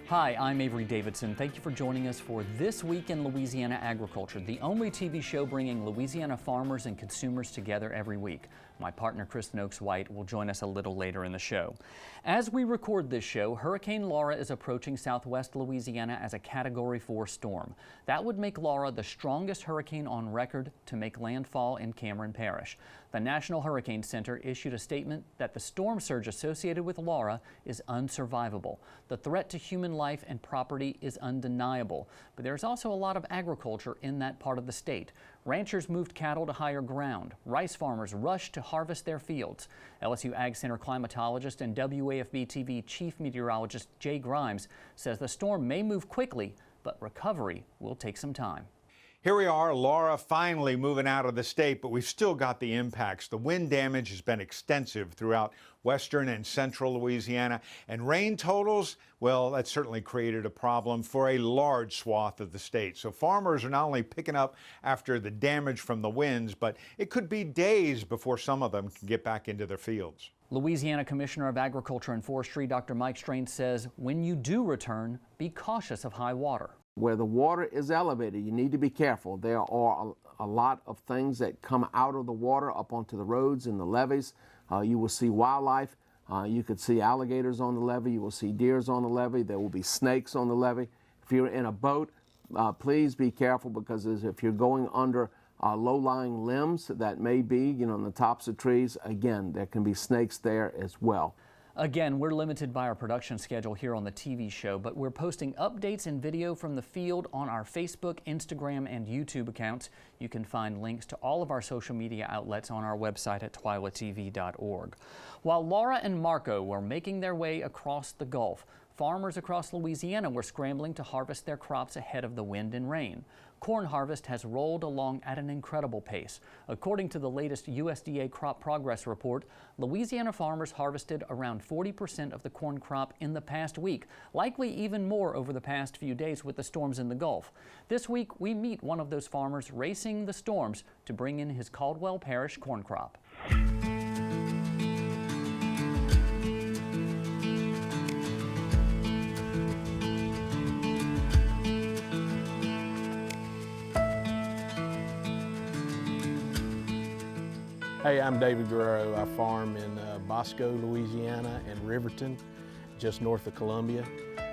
Hi, I'm Avery Davidson. Thank you for joining us for This Week in Louisiana Agriculture, the only TV show bringing Louisiana farmers and consumers together every week. My partner, Chris Noakes-White, will join us a little later in the show. As we record this show, Hurricane Laura is approaching southwest Louisiana as a Category 4 storm. That would make Laura the strongest hurricane on record to make landfall in Cameron Parish. The National Hurricane Center issued a statement that the storm surge associated with Laura is unsurvivable. The threat to human life and property is undeniable, but there's also a lot of agriculture in that part of the state. Ranchers moved cattle to higher ground. Rice farmers rushed to harvest their fields. LSU Ag Center climatologist and WAFB-TV chief meteorologist Jay Grimes says the storm may move quickly, but recovery will take some time. Here we are, Laura finally moving out of the state, but we've still got the impacts. The wind damage has been extensive throughout western and central Louisiana, and rain totals, well, that certainly created a problem for a large swath of the state. So farmers are not only picking up after the damage from the winds, but it could be days before some of them can get back into their fields. Louisiana Commissioner of Agriculture and Forestry, Dr. Mike Strain, says when you do return, be cautious of high water. Where the water is elevated, you need to be careful. There are a lot of things that come out of the water up onto the roads and the levees. You will see wildlife. You could see alligators on the levee. You will see deers on the levee. There will be snakes on the levee. If you're in a boat, please be careful, because if you're going under low-lying limbs that may be, on the tops of trees, again, there can be snakes there as well. Again, we're limited by our production schedule here on the TV show, but we're posting updates and video from the field on our Facebook, Instagram, and YouTube accounts. You can find links to all of our social media outlets on our website at twilatv.org. While Laura and Marco were making their way across the Gulf, farmers across Louisiana were scrambling to harvest their crops ahead of the wind and rain. Corn harvest has rolled along at an incredible pace. According to the latest USDA crop progress report, Louisiana farmers harvested around 40% of the corn crop in the past week, likely even more over the past few days with the storms in the Gulf. This week, we meet one of those farmers racing the storms to bring in his Caldwell Parish corn crop. Hey, I'm David Guerrero. I farm in Bosco, Louisiana, and Riverton, just north of Columbia.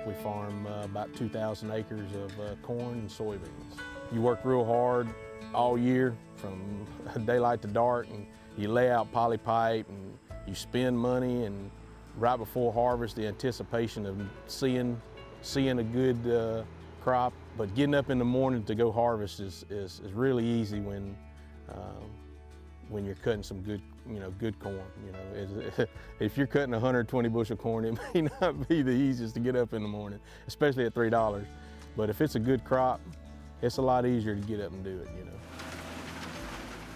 We farm about 2,000 acres of corn and soybeans. You work real hard all year from daylight to dark, and you lay out poly pipe and you spend money, and right before harvest, the anticipation of seeing a good crop. But getting up in the morning to go harvest is really easy when you're cutting some good, good corn. If you're cutting 120 bushel corn, it may not be the easiest to get up in the morning, especially at $3. But if it's a good crop, it's a lot easier to get up and do it.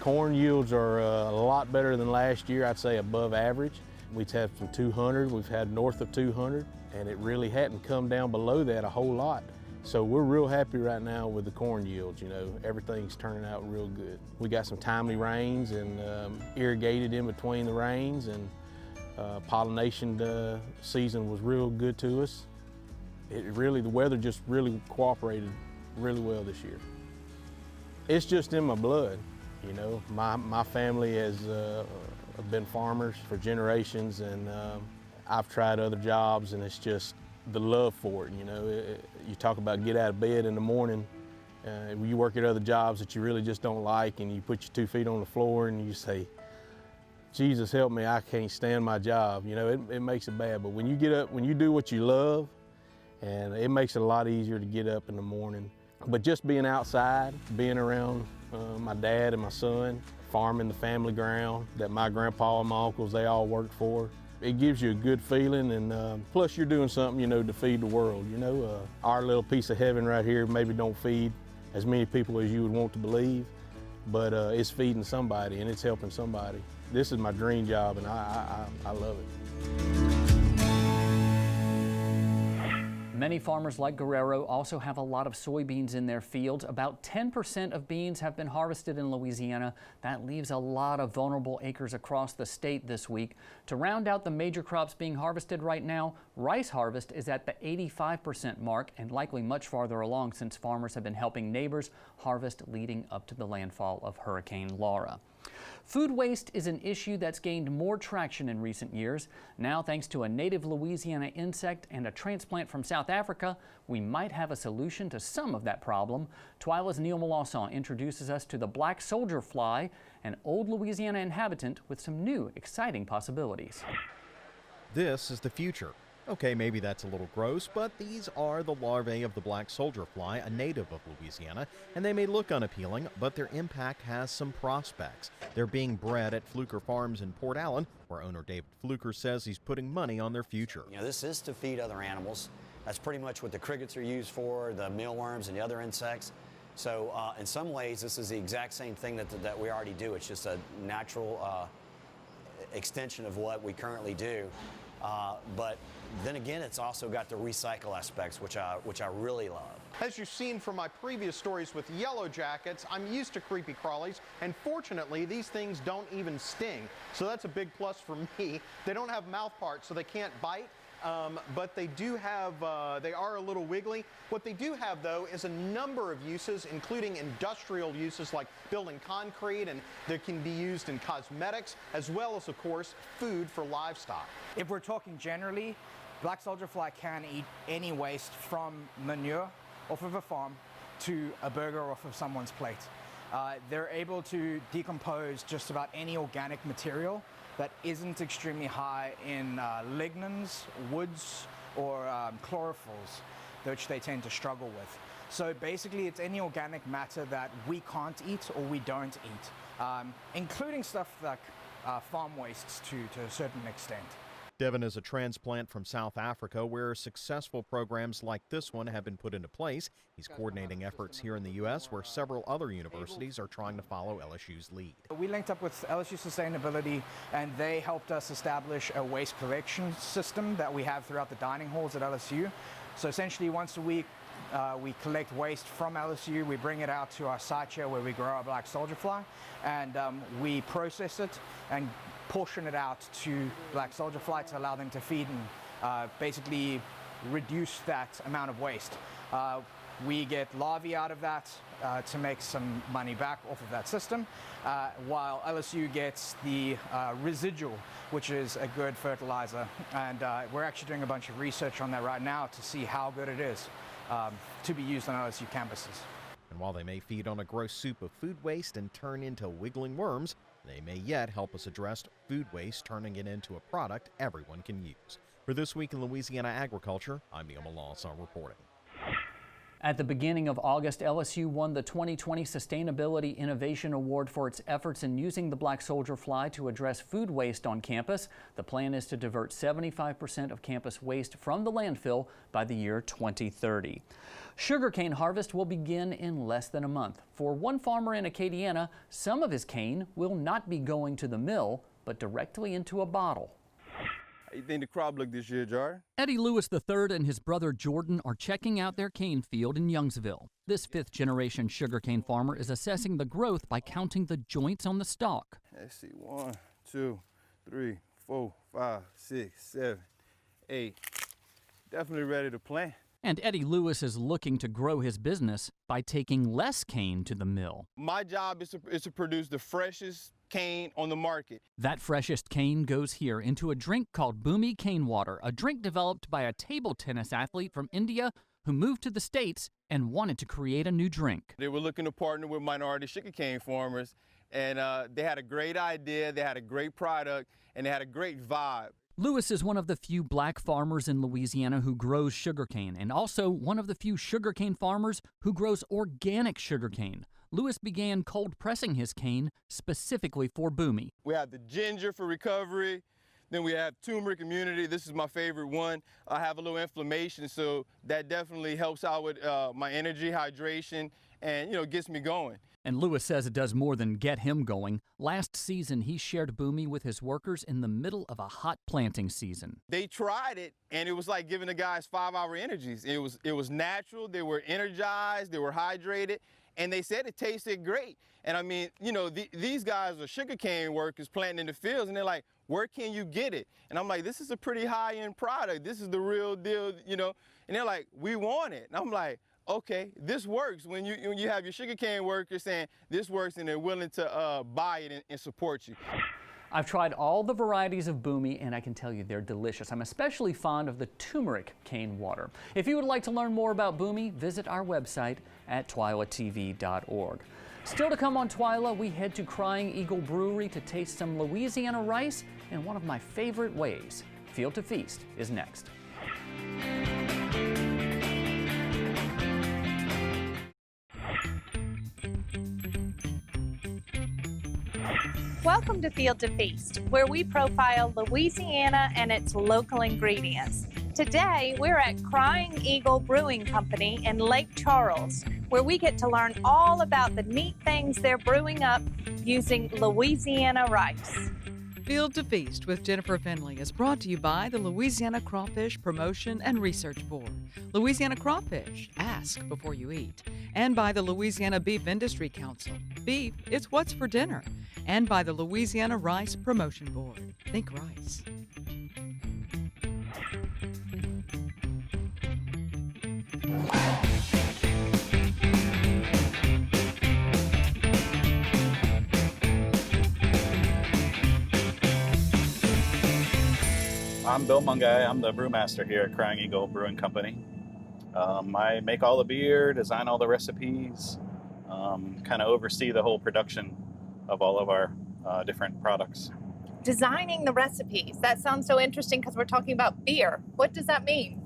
Corn yields are a lot better than last year. I'd say above average. We've had from 200, we've had north of 200, and it really hadn't come down below that a whole lot. So we're real happy right now with the corn yields. Everything's turning out real good. We got some timely rains and irrigated in between the rains, and pollination season was real good to us. The weather just really cooperated really well this year. It's just in my blood. My family has been farmers for generations, and I've tried other jobs, and it's just the love for it. You talk about get out of bed in the morning, you work at other jobs that you really just don't like, and you put your 2 feet on the floor and you say, Jesus help me, I can't stand my job. It makes it bad, but when you get up, when you do what you love, and it makes it a lot easier to get up in the morning. But just being outside, being around my dad and my son, farming the family ground that my grandpa and my uncles, they all worked for, it gives you a good feeling, and plus you're doing something, to feed the world. Our little piece of heaven right here maybe don't feed as many people as you would want to believe, but it's feeding somebody and it's helping somebody. This is my dream job, and I love it. Many farmers like Guerrero also have a lot of soybeans in their fields. About 10% of beans have been harvested in Louisiana. That leaves a lot of vulnerable acres across the state this week. To round out the major crops being harvested right now, rice harvest is at the 85% mark and likely much farther along since farmers have been helping neighbors harvest leading up to the landfall of Hurricane Laura. Food waste is an issue that's gained more traction in recent years. Now, thanks to a native Louisiana insect and a transplant from South Africa, we might have a solution to some of that problem. TWILA's Neil Melanson introduces us to the black soldier fly, an old Louisiana inhabitant with some new, exciting possibilities. This is the future. Okay, maybe that's a little gross, but these are the larvae of the black soldier fly, a native of Louisiana, and they may look unappealing, but their impact has some prospects. They're being bred at Fluker Farms in Port Allen, where owner David Fluker says he's putting money on their future. You know, this is to feed other animals. That's pretty much what the crickets are used for, the mealworms and the other insects. So in some ways, this is the exact same thing that we already do. It's just a natural extension of what we currently do. But then again, it's also got the recycle aspects, which I really love. As you've seen from my previous stories with yellow jackets, I'm used to creepy crawlies, and fortunately, these things don't even sting. So that's a big plus for me. They don't have mouth parts, so they can't bite. But they do have, they are a little wiggly. What they do have, though, is a number of uses, including industrial uses like building concrete, and they can be used in cosmetics, as well as, of course, food for livestock. If we're talking generally, black soldier fly can eat any waste from manure off of a farm to a burger off of someone's plate. They're able to decompose just about any organic material that isn't extremely high in lignans, woods, or chlorophylls, which they tend to struggle with. So basically, it's any organic matter that we can't eat or we don't eat, including stuff like farm wastes to a certain extent. Devin is a transplant from South Africa where successful programs like this one have been put into place. He's coordinating efforts here in the U.S. where several other universities are trying to follow LSU's lead. We linked up with LSU Sustainability, and they helped us establish a waste collection system that we have throughout the dining halls at LSU. So essentially, once a week, we collect waste from LSU, we bring it out to our site here where we grow our black soldier fly, and we process it and portion it out to black soldier fly to allow them to feed and basically reduce that amount of waste. We get larvae out of that to make some money back off of that system, while LSU gets the residual, which is a good fertilizer. And we're actually doing a bunch of research on that right now to see how good it is to be used on LSU campuses. And while they may feed on a gross soup of food waste and turn into wiggling worms, they may yet help us address food waste, turning it into a product everyone can use. For This Week in Louisiana Agriculture, I'm Neil Melanson reporting. At the beginning of August, LSU won the 2020 Sustainability Innovation Award for its efforts in using the black soldier fly to address food waste on campus. The plan is to divert 75% of campus waste from the landfill by the year 2030. Sugarcane harvest will begin in less than a month. For one farmer in Acadiana, some of his cane will not be going to the mill, but directly into a bottle. How you think the crop look this year, Jar? Eddie Lewis III and his brother Jordan are checking out their cane field in Youngsville. This fifth-generation sugarcane farmer is assessing the growth by counting the joints on the stalk. Let's see, 1, 2, 3, 4, 5, 6, 7, 8. Definitely ready to plant. And Eddie Lewis is looking to grow his business by taking less cane to the mill. My job is to produce the freshest cane on the market. That freshest cane goes here into a drink called Boomy Cane Water, a drink developed by a table tennis athlete from India who moved to the States and wanted to create a new drink. They were looking to partner with minority sugarcane farmers, and they had a great idea, they had a great product, and they had a great vibe. Lewis is one of the few black farmers in Louisiana who grows sugarcane, and also one of the few sugarcane farmers who grows organic sugarcane. Lewis began cold pressing his cane specifically for Boomy. We have the ginger for recovery, then we have turmeric immunity. This is my favorite one. I have a little inflammation, so that definitely helps out with my energy, hydration, and, you know, gets me going. And Lewis says it does more than get him going. Last season, he shared Boomy with his workers in the middle of a hot planting season. They tried it, and it was like giving the guys 5-hour energies. It was natural. They were energized. They were hydrated, and they said it tasted great. And I mean, you know, these guys are sugarcane workers planting in the fields, and they're like, where can you get it? And I'm like, this is a pretty high-end product. This is the real deal, you know. And they're like, we want it. And I'm like, okay, this works. When you have your sugarcane workers saying this works and they're willing to buy it and support you. I've tried all the varieties of Boomy, and I can tell you they're delicious. I'm especially fond of the turmeric cane water. If you would like to learn more about Boomy, visit our website at twilatv.org. Still to come on TWILA, we head to Crying Eagle Brewery to taste some Louisiana rice in one of my favorite ways. Field to Feast is next. Welcome to Field to Feast, where we profile Louisiana and its local ingredients. Today, we're at Crying Eagle Brewing Company in Lake Charles, where we get to learn all about the neat things they're brewing up using Louisiana rice. Field to Feast with Jennifer Finley is brought to you by the Louisiana Crawfish Promotion and Research Board, Louisiana Crawfish, ask before you eat, and by the Louisiana Beef Industry Council, beef, it's what's for dinner, and by the Louisiana Rice Promotion Board, think rice. I'm Bill Mungai. I'm the brewmaster here at Crying Eagle Brewing Company. I make all the beer, design all the recipes, kind of oversee the whole production of all of our different products. Designing the recipes, that sounds so interesting because we're talking about beer. What does that mean?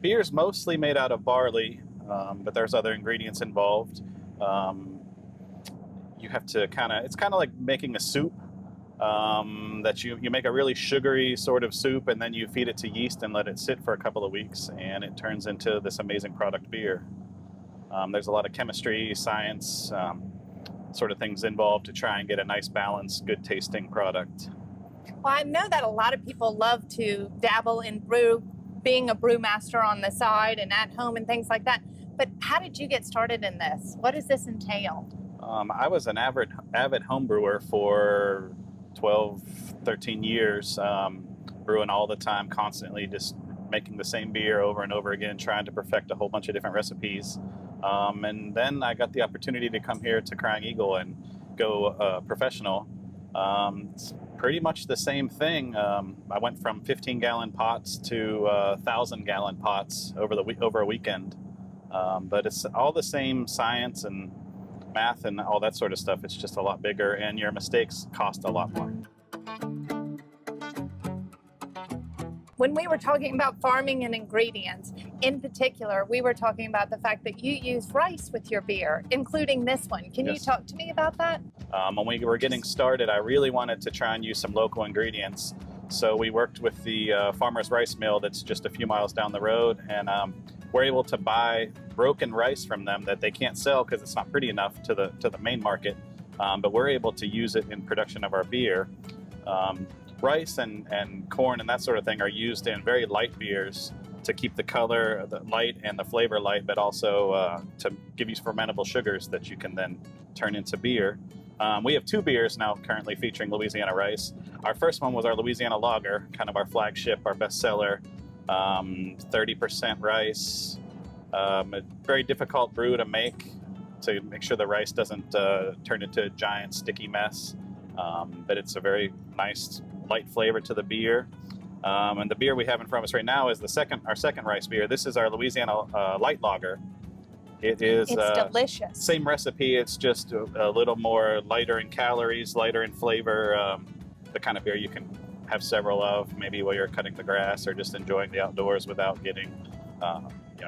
Beer is mostly made out of barley, but there's other ingredients involved. You have to it's kind of like making a soup. That you make a really sugary sort of soup, and then you feed it to yeast and let it sit for a couple of weeks, and it turns into this amazing product beer. There's a lot of chemistry, science, sort of things involved to try and get a nice balanced, good tasting product. Well, I know that a lot of people love to dabble in being a brewmaster on the side and at home and things like that. But how did you get started in this? What does this entail? I was an avid home brewer for 12, 13 years, brewing all the time, constantly just making the same beer over and over again, trying to perfect a whole bunch of different recipes. And then I got the opportunity to come here to Crying Eagle and go professional. It's pretty much the same thing. I went from 15-gallon pots to 1,000-gallon pots over a weekend. But it's all the same science and math and all that sort of stuff. It's just a lot bigger, and your mistakes cost a lot more. When we were talking about farming and ingredients, in particular, we were talking about the fact that you use rice with your beer, including this one. Can you talk to me about that? When we were getting started, I really wanted to try and use some local ingredients. So we worked with the farmer's rice mill that's just a few miles down the road, and we're able to buy broken rice from them that they can't sell because it's not pretty enough to the main market. But we're able to use it in production of our beer. Rice and corn and that sort of thing are used in very light beers to keep the color light and the flavor light, but also to give you fermentable sugars that you can then turn into beer. We have two beers now currently featuring Louisiana rice. Our first one was our Louisiana Lager, kind of our flagship, our bestseller. 30% rice, a very difficult brew to make sure the rice doesn't turn into a giant sticky mess. But it's a very nice light flavor to the beer. And the beer we have in front of us right now is our second rice beer. This is our Louisiana Light Lager. It's delicious. Same recipe, it's just a little more lighter in calories, lighter in flavor. The kind of beer you can have several of, maybe while you're cutting the grass or just enjoying the outdoors without getting,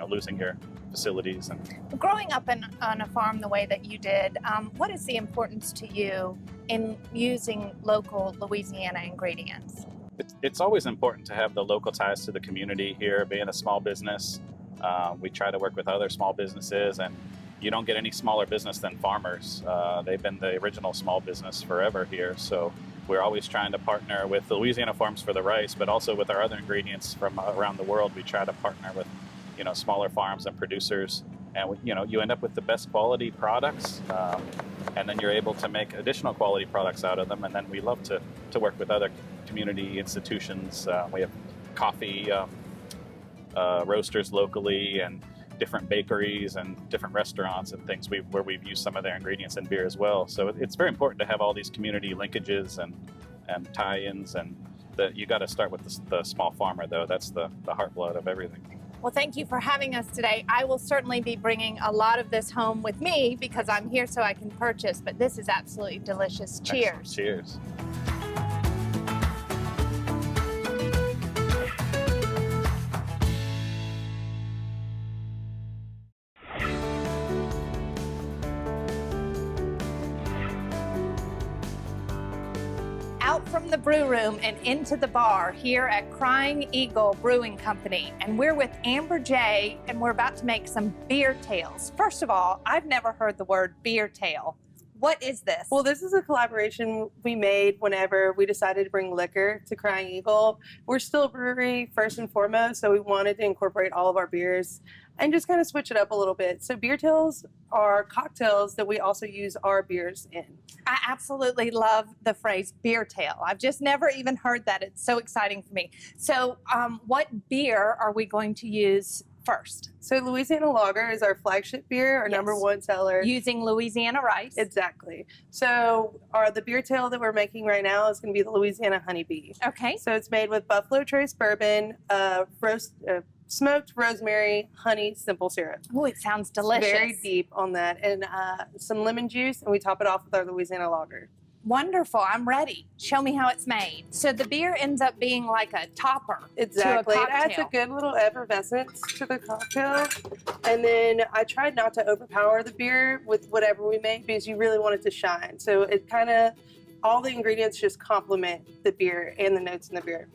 losing your facilities. And growing up on a farm the way that you did, what is the importance to you in using local Louisiana ingredients? It's always important to have the local ties to the community here. Being a small business, we try to work with other small businesses and you don't get any smaller business than farmers. They've been the original small business forever here. So we're always trying to partner with the Louisiana farms for the rice, but also with our other ingredients from around the world. We try to partner with, smaller farms and producers, and you end up with the best quality products, and then you're able to make additional quality products out of them. And then we love to work with other community institutions. We have coffee roasters locally, and different bakeries and different restaurants and things where we've used some of their ingredients in beer as well. So it's very important to have all these community linkages and tie-ins, and you got to start with the small farmer, though. That's the heartblood of everything. Well, thank you for having us today. I will certainly be bringing a lot of this home with me because I'm here so I can purchase, but this is absolutely delicious. Cheers. Excellent. Cheers. Out from the brew room and into the bar here at Crying Eagle Brewing Company. And we're with Amber J, and we're about to make some beer tails. First of all, I've never heard the word beer tail. What is this? Well, this is a collaboration we made whenever we decided to bring liquor to Crying Eagle. We're still a brewery first and foremost, so we wanted to incorporate all of our beers and just kind of switch it up a little bit. So beer tails are cocktails that we also use our beers in. I absolutely love the phrase beer tail. I've just never even heard that. It's so exciting for me. So what beer are we going to use first? So Louisiana Lager is our flagship beer, our number one seller. Using Louisiana rice. Exactly. So the beer tail that we're making right now is going to be the Louisiana Honeybee. Okay. So it's made with Buffalo Trace bourbon, smoked rosemary, honey, simple syrup. Oh, it sounds delicious. It's very deep on that. And some lemon juice, and we top it off with our Louisiana Lager. Wonderful. I'm ready. Show me how it's made. So the beer ends up being like a topper. Exactly. To a it adds a good little effervescence to the cocktail. And then I tried not to overpower the beer with whatever we make because you really want it to shine. So it kind of, all the ingredients just complement the beer and the notes in the beer.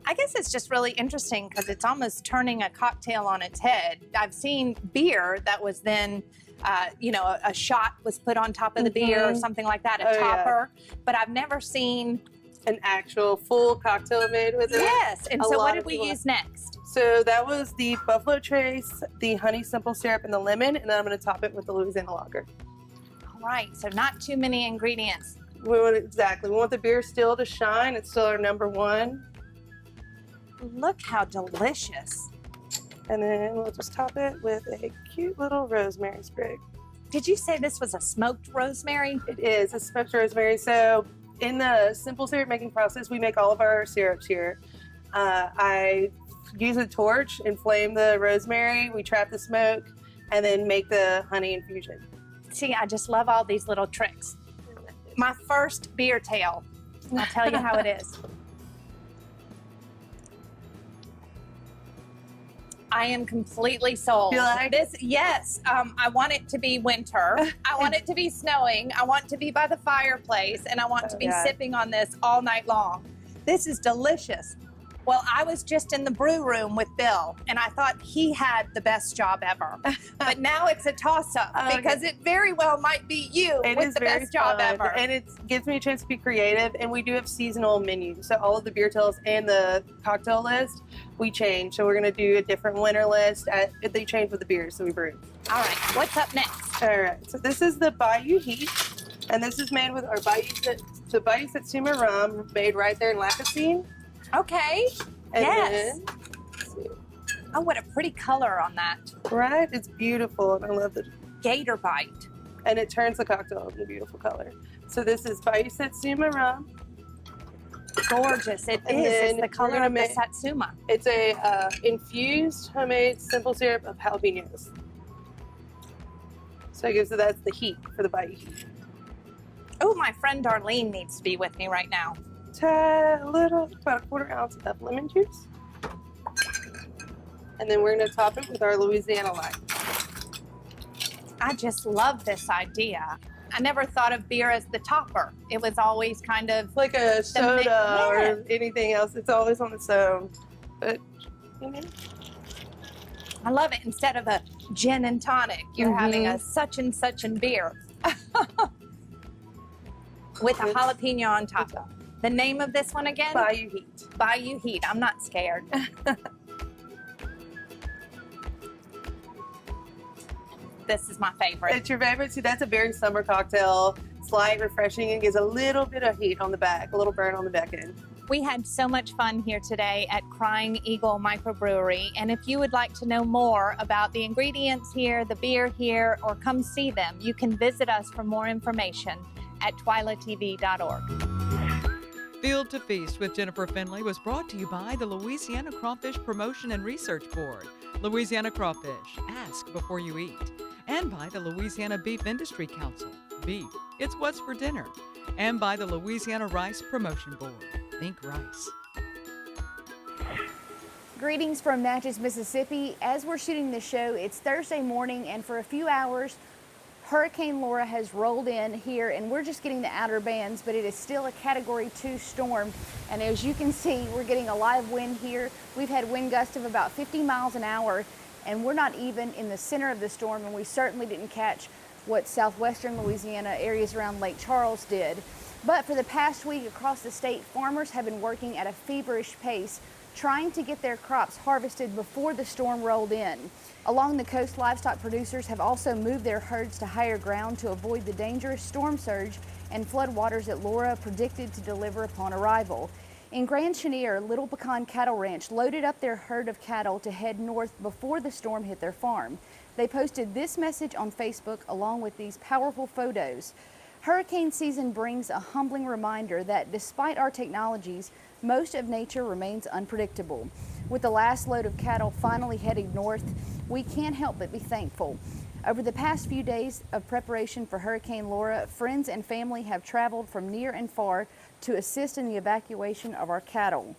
I guess it's just really interesting because it's almost turning a cocktail on its head. I've seen beer that was then, a shot was put on top of the beer or something like that, a topper. Yeah. But I've never seen an actual full cocktail made with it. Yes, and so what did we use next? So that was the Buffalo Trace, the honey simple syrup, and the lemon, and then I'm going to top it with the Louisiana Lager. All right, so not too many ingredients. We want the beer still to shine. It's still our number one. Look how delicious. And then we'll just top it with a cute little rosemary sprig. Did you say this was a smoked rosemary? It is a smoked rosemary. So in the simple syrup making process, we make all of our syrups here. I use a torch and flame the rosemary. We trap the smoke and then make the honey infusion. See, I just love all these little tricks. My first beer tail. I'll tell you how it is. I am completely sold. You like this? Yes. I want it to be winter. I want it to be snowing. I want to be by the fireplace, and I want to be sipping on this all night long. This is delicious. Well, I was just in the brew room with Bill, and I thought he had the best job ever. But now it's a toss-up because it very well might be you with the best job ever. And it gives me a chance to be creative, and we do have seasonal menus. So all of the beer tails and the cocktail list, we change. So we're going to do a different winter list. They change with the beers that we brew. All right, what's up next? All right, so this is the Bayou Heat, and this is made with our Bayou Satsuma rum made right there in Lacassine. Okay. And yes. Then, oh, what a pretty color on that. Right? It's beautiful, and I love the gator bite. And it turns the cocktail into a beautiful color. So this is Bayou Satsuma rum. Gorgeous. It is. It's the color of the Satsuma. It's a infused homemade simple syrup of jalapenos. So that's the heat for the Bayou Heat. Oh, my friend Darlene needs to be with me right now. About a quarter ounce of lemon juice. And then we're going to top it with our Louisiana lime. I just love this idea. I never thought of beer as the topper. It was always kind of like a soda or anything else. It's always on its own. But, I love it. Instead of a gin and tonic, you're having a such and such and beer with a jalapeno on top. The name of this one again? Bayou Heat. Bayou Heat. I'm not scared. This is my favorite. It's your favorite? See, that's a very summer cocktail. Slight, refreshing, and gives a little bit of heat on the back, a little burn on the back end. We had so much fun here today at Crying Eagle Microbrewery, and if you would like to know more about the ingredients here, the beer here, or come see them, you can visit us for more information at twilatv.org. Field to Feast with Jennifer Finley was brought to you by the Louisiana Crawfish Promotion and Research Board, Louisiana Crawfish, ask before you eat, and by the Louisiana Beef Industry Council, beef, it's what's for dinner, and by the Louisiana Rice Promotion Board, think rice. Greetings from Natchez, Mississippi. As we're shooting this show, it's Thursday morning, and for a few hours, Hurricane Laura has rolled in here, and we're just getting the outer bands, but it is still a Category 2 storm. And as you can see, we're getting a live wind here. We've had wind gusts of about 50 miles an hour, and we're not even in the center of the storm, and we certainly didn't catch what southwestern Louisiana areas around Lake Charles did. But for the past week across the state, farmers have been working at a feverish pace, trying to get their crops harvested before the storm rolled in. Along the coast, livestock producers have also moved their herds to higher ground to avoid the dangerous storm surge and floodwaters that Laura predicted to deliver upon arrival. In Grand Chenier, Little Pecan Cattle Ranch loaded up their herd of cattle to head north before the storm hit their farm. They posted this message on Facebook along with these powerful photos. Hurricane season brings a humbling reminder that despite our technologies, most of nature remains unpredictable. With the last load of cattle finally heading north, we can't help but be thankful. Over the past few days of preparation for Hurricane Laura, friends and family have traveled from near and far to assist in the evacuation of our cattle.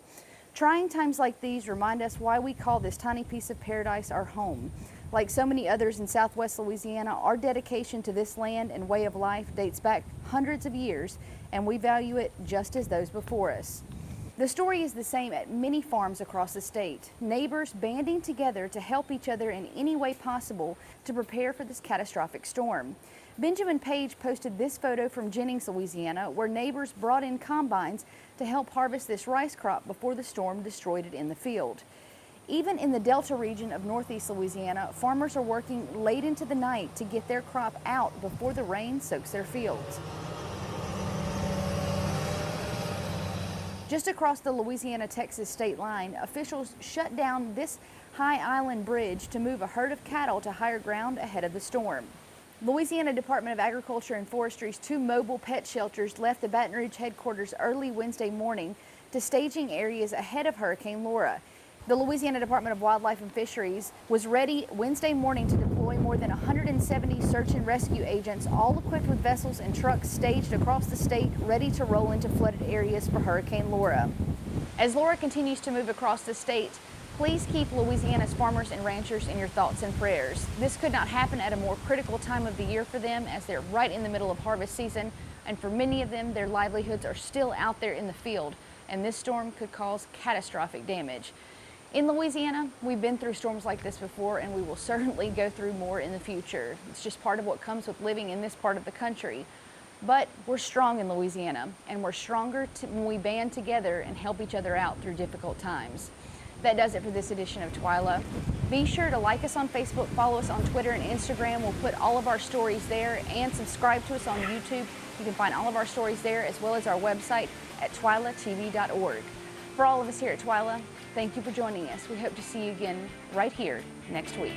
Trying times like these remind us why we call this tiny piece of paradise our home. Like so many others in southwest Louisiana, our dedication to this land and way of life dates back hundreds of years, and we value it just as those before us. The story is the same at many farms across the state, neighbors banding together to help each other in any way possible to prepare for this catastrophic storm. Benjamin Page posted this photo from Jennings, Louisiana, where neighbors brought in combines to help harvest this rice crop before the storm destroyed it in the field. Even in the Delta region of northeast Louisiana, farmers are working late into the night to get their crop out before the rain soaks their fields. Just across the Louisiana-Texas state line, officials shut down this high island bridge to move a herd of cattle to higher ground ahead of the storm. Louisiana Department of Agriculture and Forestry's 2 mobile pet shelters left the Baton Rouge headquarters early Wednesday morning to staging areas ahead of Hurricane Laura. The Louisiana Department of Wildlife and Fisheries was ready Wednesday morning to deploy more than 170 search and rescue agents, all equipped with vessels and trucks staged across the state, ready to roll into flooded areas for Hurricane Laura. As Laura continues to move across the state, please keep Louisiana's farmers and ranchers in your thoughts and prayers. This could not happen at a more critical time of the year for them, as they're right in the middle of harvest season, and for many of them, their livelihoods are still out there in the field, and this storm could cause catastrophic damage. In Louisiana, we've been through storms like this before, and we will certainly go through more in the future. It's just part of what comes with living in this part of the country. But we're strong in Louisiana, and we're stronger when we band together and help each other out through difficult times. That does it for this edition of TWILA. Be sure to like us on Facebook, follow us on Twitter and Instagram. We'll put all of our stories there, and subscribe to us on YouTube. You can find all of our stories there, as well as our website at twilatv.org. For all of us here at TWILA, thank you for joining us. We hope to see you again right here next week.